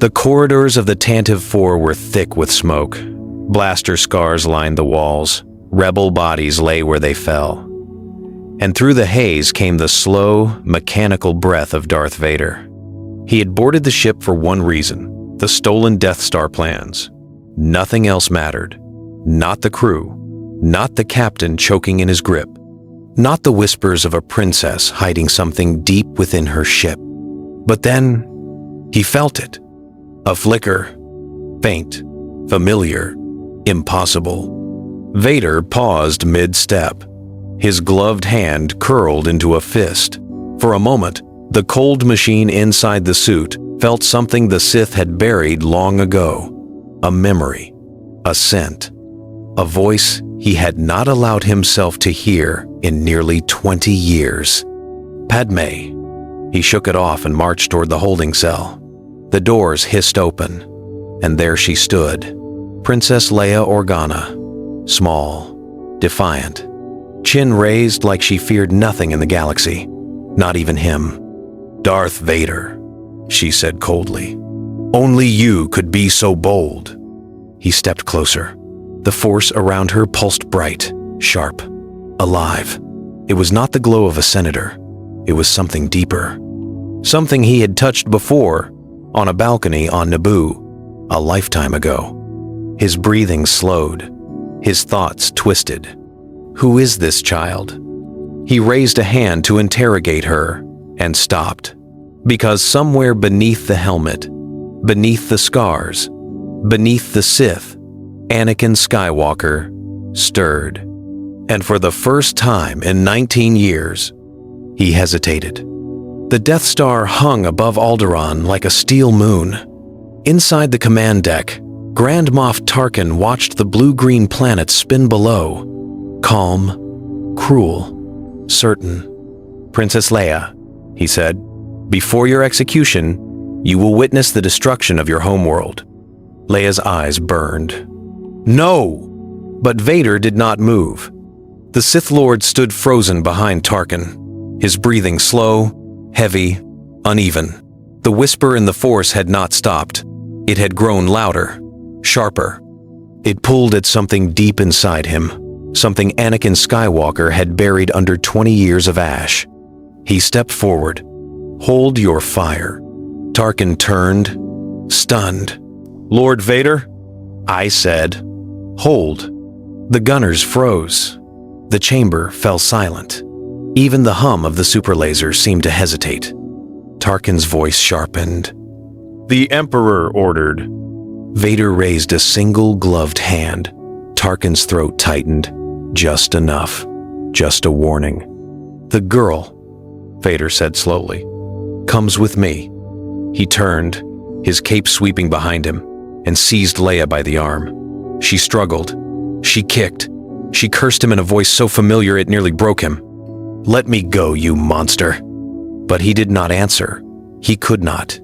The corridors of the Tantive 4 were thick with smoke. Blaster scars lined the walls. Rebel bodies lay where they fell. And through the haze came the slow, mechanical breath of Darth Vader. He had boarded the ship for one reason: the stolen Death Star plans. Nothing else mattered. Not the crew. Not the captain choking in his grip. Not the whispers of a princess hiding something deep within her ship. But then, he felt it. A flicker. Faint. Familiar. Impossible. Vader paused mid-step. His gloved hand curled into a fist. For a moment, the cold machine inside the suit felt something the Sith had buried long ago. A memory. A scent. A voice he had not allowed himself to hear in nearly 20 years. Padme. He shook it off and marched toward the holding cell. The doors hissed open, and there she stood, Princess Leia Organa, small, defiant, chin raised like she feared nothing in the galaxy, not even him. "Darth Vader," she said coldly. "Only you could be so bold." He stepped closer. The force around her pulsed bright, sharp, alive. It was not the glow of a senator. It was something deeper. Something he had touched before, on a balcony on Naboo, a lifetime ago. His breathing slowed. His thoughts twisted. Who is this child? He raised a hand to interrogate her and stopped, because somewhere beneath the helmet, beneath the scars, beneath the Sith, Anakin Skywalker stirred. And for the first time in 19 years, he hesitated. The Death Star hung above Alderaan like a steel moon. Inside the command deck, Grand Moff Tarkin watched the blue-green planet spin below. Calm, cruel, certain. "Princess Leia," he said, "before your execution, you will witness the destruction of your homeworld." Leia's eyes burned. "No!" But Vader did not move. The Sith Lord stood frozen behind Tarkin, his breathing slow, heavy, uneven. The whisper in the Force had not stopped. It had grown louder, sharper. It pulled at something deep inside him, something Anakin Skywalker had buried under 20 years of ash. He stepped forward. "Hold your fire." Tarkin turned, stunned. "Lord Vader?" I said. "Hold." The gunners froze. The chamber fell silent. Even the hum of the superlaser seemed to hesitate. Tarkin's voice sharpened. "The Emperor ordered." Vader raised a single gloved hand. Tarkin's throat tightened. Just enough. Just a warning. "The girl," Vader said slowly, "comes with me." He turned, his cape sweeping behind him, and seized Leia by the arm. She struggled. She kicked. She cursed him in a voice so familiar it nearly broke him. "Let me go, you monster." But he did not answer. He could not.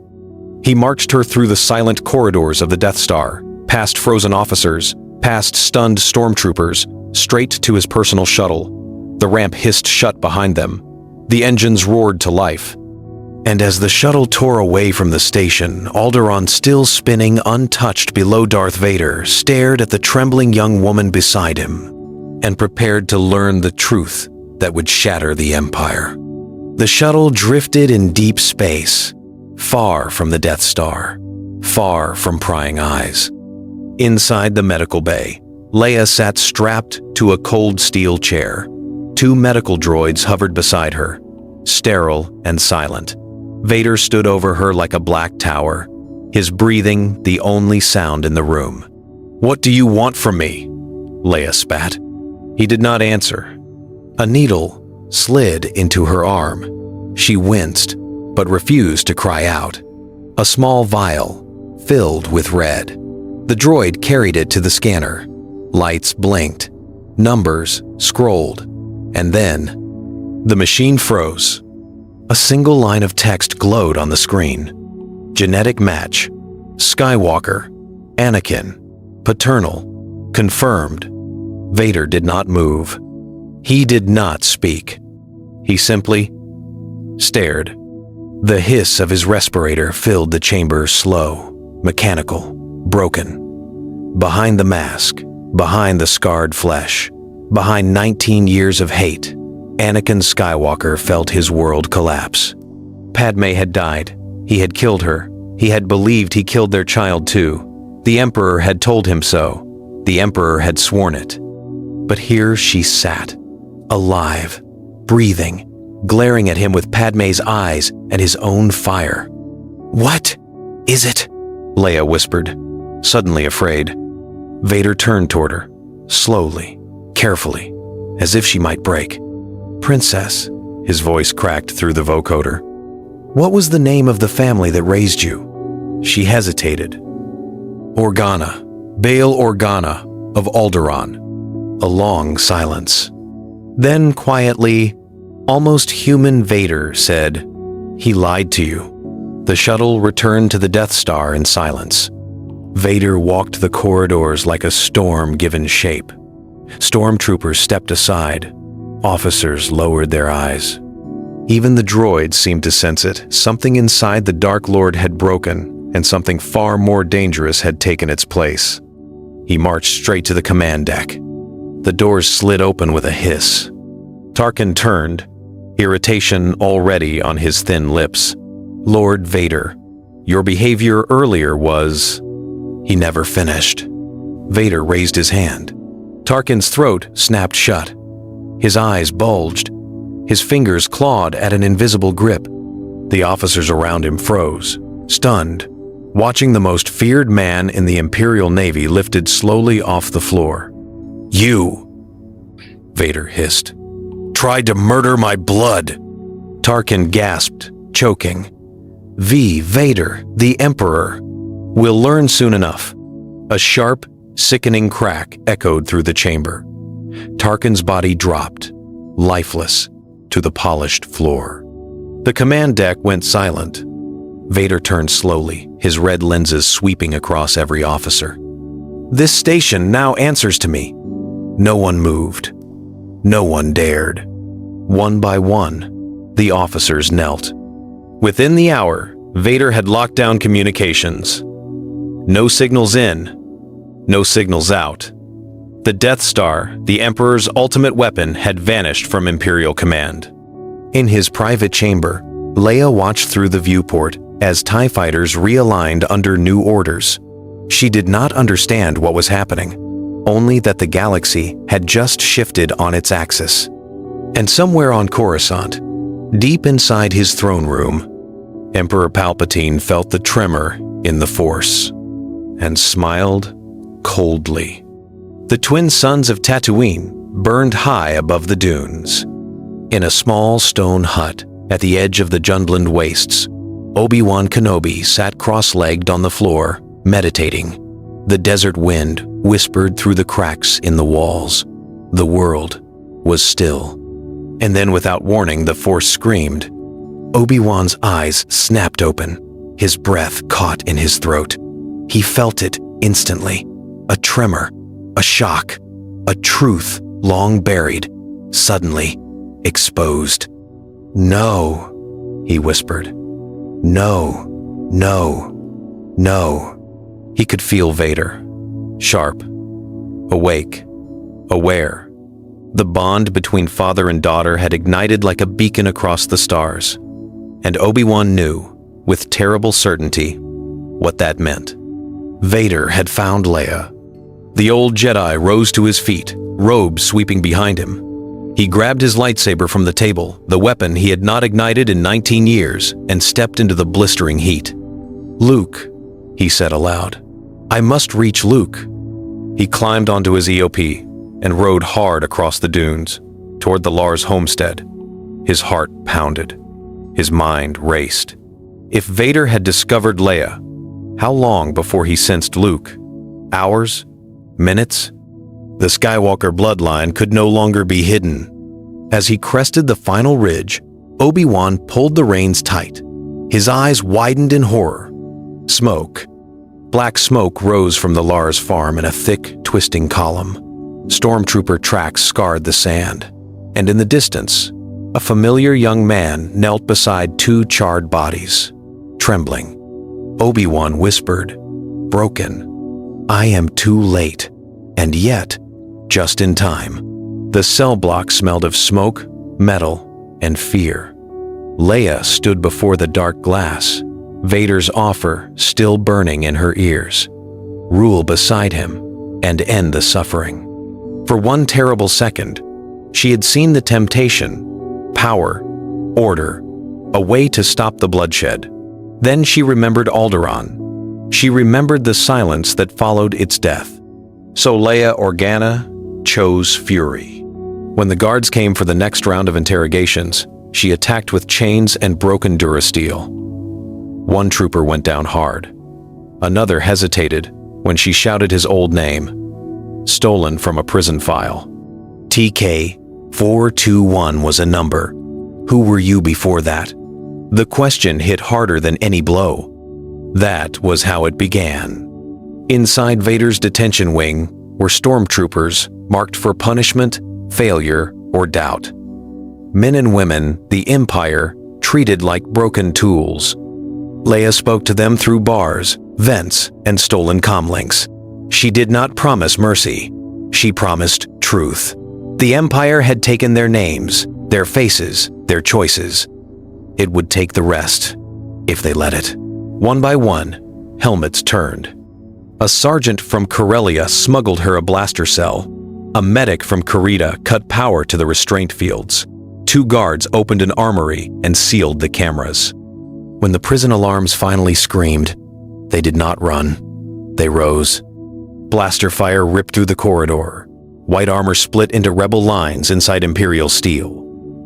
He marched her through the silent corridors of the Death Star, past frozen officers, past stunned stormtroopers, straight to his personal shuttle. The ramp hissed shut behind them. The engines roared to life. And as the shuttle tore away from the station, Alderaan, still spinning untouched below Darth Vader, stared at the trembling young woman beside him and prepared to learn the truth that would shatter the Empire. The shuttle drifted in deep space, far from the Death Star, far from prying eyes. Inside the medical bay, Leia sat strapped to a cold steel chair. 2 medical droids hovered beside her, sterile and silent. Vader stood over her like a black tower, his breathing the only sound in the room. "What do you want from me?" Leia spat. He did not answer. A needle slid into her arm. She winced, but refused to cry out. A small vial, filled with red. The droid carried it to the scanner. Lights blinked. Numbers scrolled. And then, the machine froze. A single line of text glowed on the screen. Genetic match. Skywalker. Anakin. Paternal. Confirmed. Vader did not move. He did not speak. He simply stared. The hiss of his respirator filled the chamber slow, mechanical, broken. Behind the mask, behind the scarred flesh, behind 19 years of hate, Anakin Skywalker felt his world collapse. Padme had died. He had killed her. He had believed he killed their child too. The Emperor had told him so. The Emperor had sworn it. But here she sat, alive, breathing, glaring at him with Padme's eyes and his own fire. "What is it?" Leia whispered, suddenly afraid. Vader turned toward her, slowly, carefully, as if she might break. "Princess," his voice cracked through the vocoder. "What was the name of the family that raised you?" She hesitated. "Organa, Bail Organa of Alderaan." A long silence. Then quietly, almost human Vader said, "He lied to you." The shuttle returned to the Death Star in silence. Vader walked the corridors like a storm given shape. Stormtroopers stepped aside. Officers lowered their eyes. Even the droids seemed to sense it. Something inside the Dark Lord had broken, and something far more dangerous had taken its place. He marched straight to the command deck. The doors slid open with a hiss. Tarkin turned, irritation already on his thin lips. "Lord Vader, your behavior earlier was..." He never finished. Vader raised his hand. Tarkin's throat snapped shut. His eyes bulged. His fingers clawed at an invisible grip. The officers around him froze, stunned, watching the most feared man in the Imperial Navy lifted slowly off the floor. "You," Vader hissed, "tried to murder my blood." Tarkin gasped, choking. Vader, the Emperor. "We'll learn soon enough." A sharp, sickening crack echoed through the chamber. Tarkin's body dropped, lifeless, to the polished floor. The command deck went silent. Vader turned slowly, his red lenses sweeping across every officer. "This station now answers to me." No one moved. No one dared. One by one, the officers knelt. Within the hour, Vader had locked down communications. No signals in, no signals out. The Death Star, the Emperor's ultimate weapon, had vanished from Imperial command. In his private chamber, Leia watched through the viewport as TIE fighters realigned under new orders. She did not understand what was happening, only that the galaxy had just shifted on its axis. And somewhere on Coruscant, deep inside his throne room, Emperor Palpatine felt the tremor in the Force and smiled coldly. The twin suns of Tatooine burned high above the dunes. In a small stone hut at the edge of the Jundland Wastes, Obi-Wan Kenobi sat cross-legged on the floor, meditating. The desert wind whispered through the cracks in the walls. The world was still. And then, without warning, the Force screamed. Obi-Wan's eyes snapped open, his breath caught in his throat. He felt it instantly. A tremor, a shock, a truth long buried, suddenly exposed. "No," he whispered. "No, no, no." He could feel Vader, sharp, awake, aware. The bond between father and daughter had ignited like a beacon across the stars, and Obi-Wan knew, with terrible certainty, what that meant. Vader had found Leia. The old Jedi rose to his feet, robes sweeping behind him. He grabbed his lightsaber from the table, the weapon he had not ignited in 19 years, and stepped into the blistering heat. "Luke," he said aloud. "I must reach Luke." He climbed onto his EOP and rode hard across the dunes, toward the Lars homestead. His heart pounded. His mind raced. If Vader had discovered Leia, how long before he sensed Luke? Hours? Minutes? The Skywalker bloodline could no longer be hidden. As he crested the final ridge, Obi-Wan pulled the reins tight. His eyes widened in horror. Smoke. Black smoke rose from the Lars farm in a thick, twisting column. Stormtrooper tracks scarred the sand. And in the distance, a familiar young man knelt beside two charred bodies, trembling. Obi-Wan whispered, broken. I am too late, and yet, just in time. The cell block smelled of smoke, metal, and fear. Leia stood before the dark glass, Vader's offer still burning in her ears. Rule beside him and end the suffering. For one terrible second, she had seen the temptation, power, order, a way to stop the bloodshed. Then she remembered Alderaan. She remembered the silence that followed its death. So Leia Organa chose fury. When the guards came for the next round of interrogations, she attacked with chains and broken durasteel. One trooper went down hard. Another hesitated when she shouted his old name, stolen from a prison file. TK-421 was a number. Who were you before that? The question hit harder than any blow. That was how it began. Inside Vader's detention wing were stormtroopers marked for punishment, failure, or doubt. Men and women the Empire treated like broken tools. Leia spoke to them through bars, vents, and stolen comlinks. She did not promise mercy. She promised truth. The Empire had taken their names, their faces, their choices. It would take the rest, if they let it. One by one, helmets turned. A sergeant from Corellia smuggled her a blaster cell. A medic from Karita cut power to the restraint fields. 2 guards opened an armory and sealed the cameras. When the prison alarms finally screamed, they did not run. They rose. Blaster fire ripped through the corridor. White armor split into rebel lines inside Imperial steel.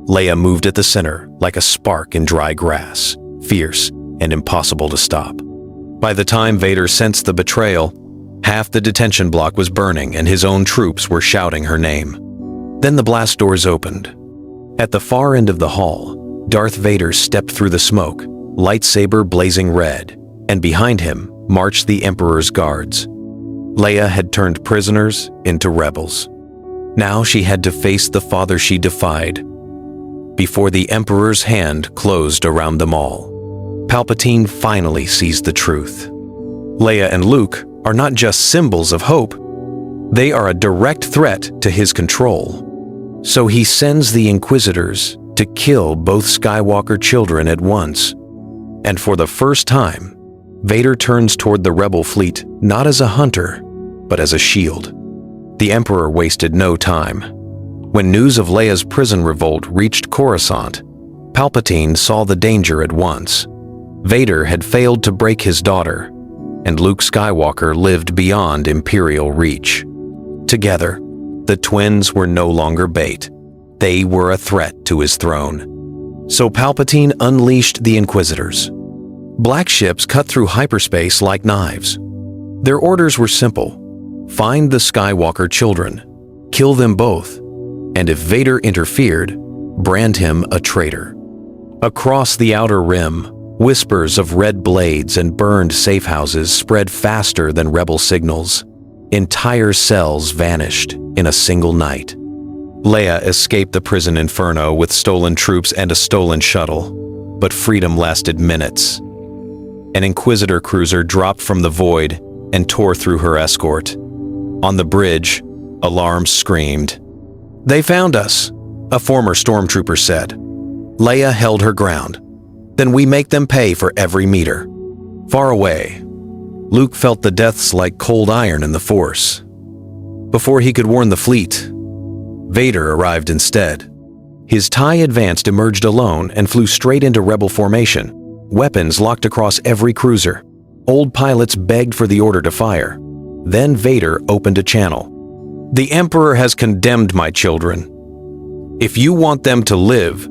Leia moved at the center like a spark in dry grass, fierce and impossible to stop. By the time Vader sensed the betrayal, half the detention block was burning and his own troops were shouting her name. Then the blast doors opened. At the far end of the hall, Darth Vader stepped through the smoke, lightsaber blazing red, and behind him marched the Emperor's guards. Leia had turned prisoners into rebels. Now she had to face the father she defied, before the Emperor's hand closed around them all. Palpatine finally sees the truth. Leia and Luke are not just symbols of hope, they are a direct threat to his control. So he sends the Inquisitors to kill both Skywalker children at once. And for the first time, Vader turns toward the rebel fleet not as a hunter, but as a shield. The Emperor wasted no time. When news of Leia's prison revolt reached Coruscant, Palpatine saw the danger at once. Vader had failed to break his daughter, and Luke Skywalker lived beyond Imperial reach. Together, the twins were no longer bait. They were a threat to his throne. So Palpatine unleashed the Inquisitors. Black ships cut through hyperspace like knives. Their orders were simple. Find the Skywalker children, kill them both, and if Vader interfered, brand him a traitor. Across the Outer Rim, whispers of red blades and burned safe houses spread faster than rebel signals. Entire cells vanished in a single night. Leia escaped the prison inferno with stolen troops and a stolen shuttle, but freedom lasted minutes. An Inquisitor cruiser dropped from the void and tore through her escort. On the bridge, alarms screamed. "They found us," a former stormtrooper said. Leia held her ground. "Then we make them pay for every meter." Far away, Luke felt the deaths like cold iron in the Force. Before he could warn the fleet, Vader arrived instead. His TIE Advanced emerged alone and flew straight into rebel formation, weapons locked across every cruiser. Old pilots begged for the order to fire. Then Vader opened a channel. "The Emperor has condemned my children. If you want them to live,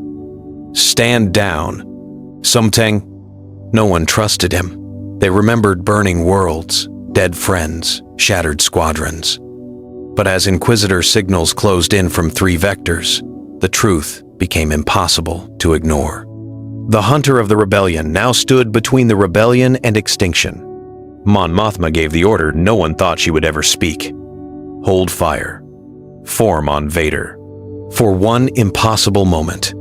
stand down." Sumteng. No one trusted him. They remembered burning worlds, dead friends, shattered squadrons. But as Inquisitor signals closed in from 3 vectors, the truth became impossible to ignore. The Hunter of the Rebellion now stood between the rebellion and extinction. Mon Mothma gave the order no one thought she would ever speak. Hold fire. Form on Vader. For one impossible moment,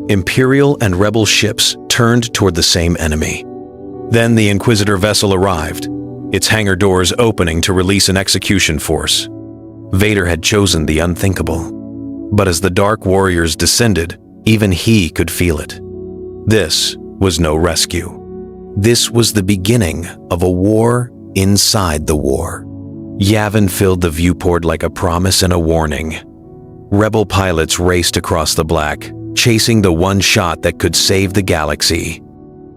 Imperial and Rebel ships turned toward the same enemy. Then the Inquisitor vessel arrived, its hangar doors opening to release an execution force. Vader had chosen the unthinkable. But as the Dark Warriors descended, even he could feel it. This was no rescue. This was the beginning of a war inside the war. Yavin filled the viewport like a promise and a warning. Rebel pilots raced across the black, chasing the one shot that could save the galaxy.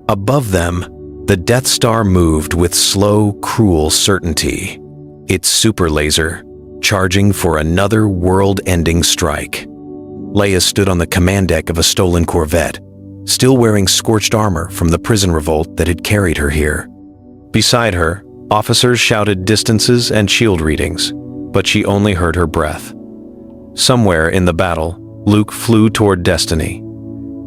Above them, the Death Star moved with slow, cruel certainty, its super laser charging for another world-ending strike. Leia stood on the command deck of a stolen Corvette, still wearing scorched armor from the prison revolt that had carried her here. Beside her, officers shouted distances and shield readings, but she only heard her breath. Somewhere in the battle, Luke flew toward destiny.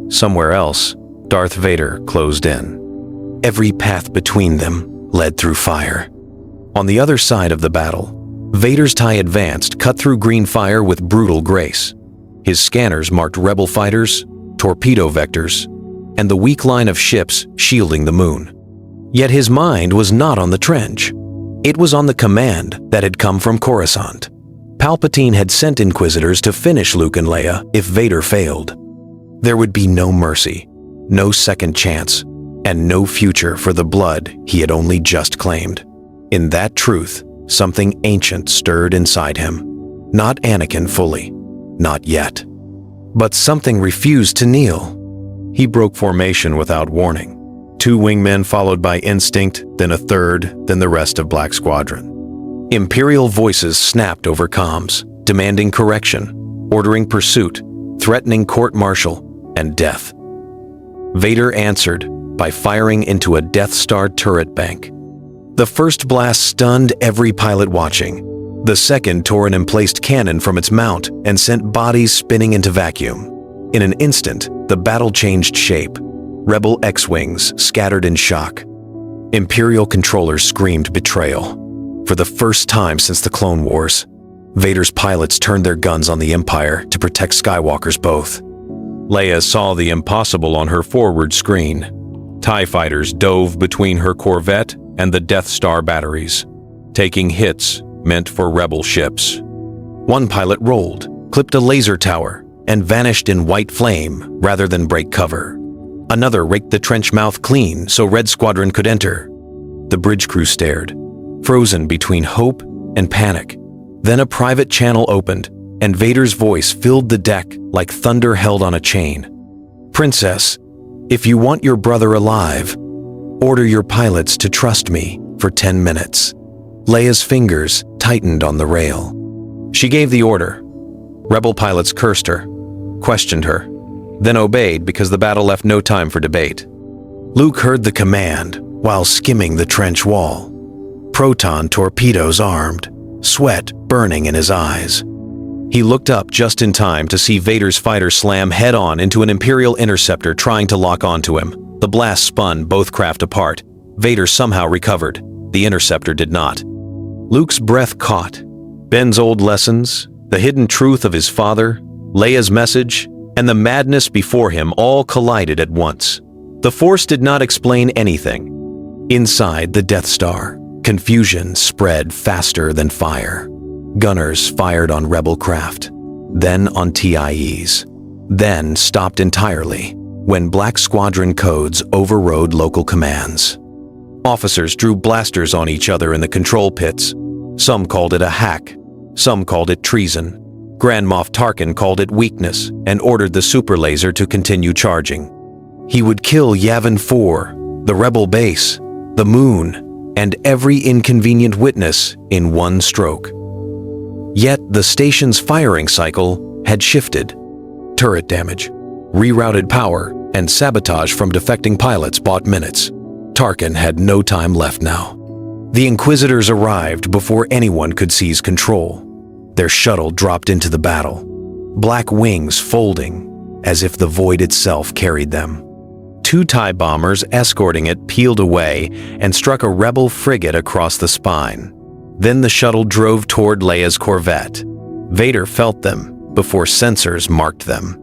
Somewhere else, Darth Vader closed in. Every path between them led through fire. On the other side of the battle, Vader's TIE advanced, cut through green fire with brutal grace. His scanners marked rebel fighters, torpedo vectors, and the weak line of ships shielding the moon. Yet his mind was not on the trench. It was on the command that had come from Coruscant. Palpatine had sent Inquisitors to finish Luke and Leia if Vader failed. There would be no mercy, no second chance, and no future for the blood he had only just claimed. In that truth, something ancient stirred inside him. Not Anakin fully, not yet. But something refused to kneel. He broke formation without warning. 2 wingmen followed by instinct, then a third, then the rest of Black Squadron. Imperial voices snapped over comms, demanding correction, ordering pursuit, threatening court-martial, and death. Vader answered by firing into a Death Star turret bank. The first blast stunned every pilot watching. The second tore an emplaced cannon from its mount and sent bodies spinning into vacuum. In an instant, the battle changed shape. Rebel X-Wings scattered in shock. Imperial controllers screamed betrayal. For the first time since the Clone Wars, Vader's pilots turned their guns on the Empire to protect Skywalkers both. Leia saw the impossible on her forward screen. TIE fighters dove between her Corvette and the Death Star batteries, taking hits meant for rebel ships. One pilot rolled, clipped a laser tower, and vanished in white flame rather than break cover. Another raked the trench mouth clean so Red Squadron could enter. The bridge crew stared, frozen between hope and panic. Then a private channel opened, and Vader's voice filled the deck like thunder held on a chain. "Princess, if you want your brother alive, order your pilots to trust me for 10 minutes. Leia's fingers tightened on the rail. She gave the order. Rebel pilots cursed her, questioned her, then obeyed because the battle left no time for debate. Luke heard the command while skimming the trench wall. Proton torpedoes armed, sweat burning in his eyes. He looked up just in time to see Vader's fighter slam head-on into an Imperial interceptor trying to lock onto him. The blast spun both craft apart. Vader somehow recovered. The interceptor did not. Luke's breath caught. Ben's old lessons, the hidden truth of his father, Leia's message, and the madness before him all collided at once. The Force did not explain anything. Inside the Death Star, confusion spread faster than fire. Gunners fired on rebel craft, then on TIEs, then stopped entirely when Black Squadron codes overrode local commands. Officers drew blasters on each other in the control pits. Some called it a hack, some called it treason. Grand Moff Tarkin called it weakness and ordered the super laser to continue charging. He would kill Yavin 4, the rebel base, the moon, and every inconvenient witness in one stroke. Yet the station's firing cycle had shifted. Turret damage, rerouted power, and sabotage from defecting pilots bought minutes. Tarkin had no time left now. The Inquisitors arrived before anyone could seize control. Their shuttle dropped into the battle, black wings folding as if the void itself carried them. 2 TIE bombers escorting it peeled away and struck a rebel frigate across the spine. Then the shuttle drove toward Leia's Corvette. Vader felt them before sensors marked them.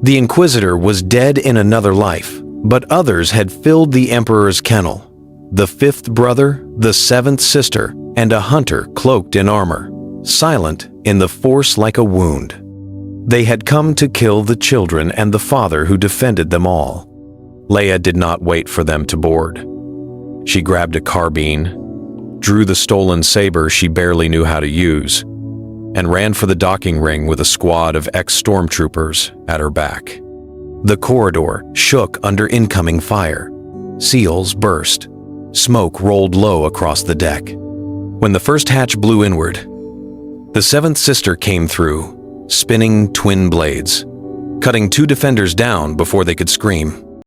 The Inquisitor was dead in another life, but others had filled the Emperor's kennel. the fifth brother, the seventh sister, and a hunter cloaked in armor, silent in the Force like a wound. They had come to kill the children and the father who defended them all. Leia did not wait for them to board. She grabbed a carbine, drew the stolen saber she barely knew how to use, and ran for the docking ring with a squad of ex-stormtroopers at her back. The corridor shook under incoming fire. Seals burst. Smoke rolled low across the deck. When the first hatch blew inward, the seventh sister came through, spinning twin blades, cutting two defenders down before they could scream.